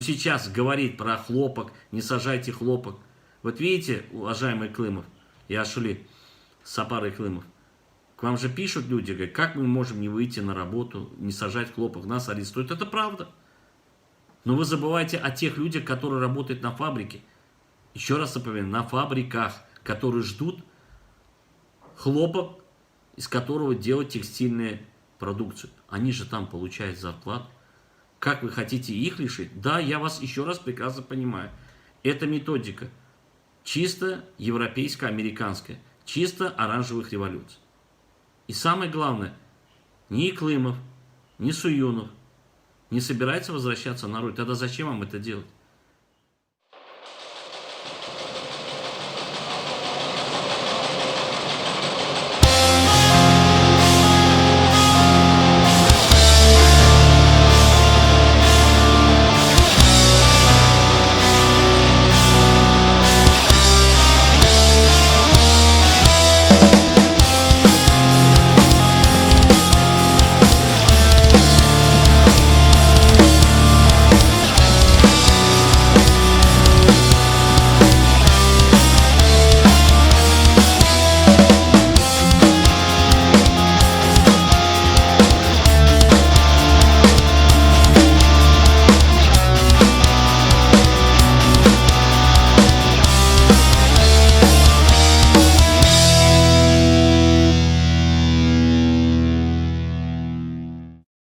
сейчас говорит про хлопок, не сажайте хлопок. Вот видите, уважаемый Климов и Ашули, Сапар и Климов, к вам же пишут люди, говорят, как мы можем не выйти на работу, не сажать хлопок, нас арестуют. Это правда. Но вы забываете о тех людях, которые работают на фабрике. Еще раз напоминаю, на фабриках, которые ждут хлопок, из которого делать текстильную продукцию. Они же там получают зарплату. Как вы хотите их лишить? Да, я вас еще раз прекрасно понимаю. Это методика чисто европейская, американская, чисто оранжевых революций. И самое главное, ни Климов, ни Суюнов не собирается возвращаться на руль. Тогда зачем вам это делать?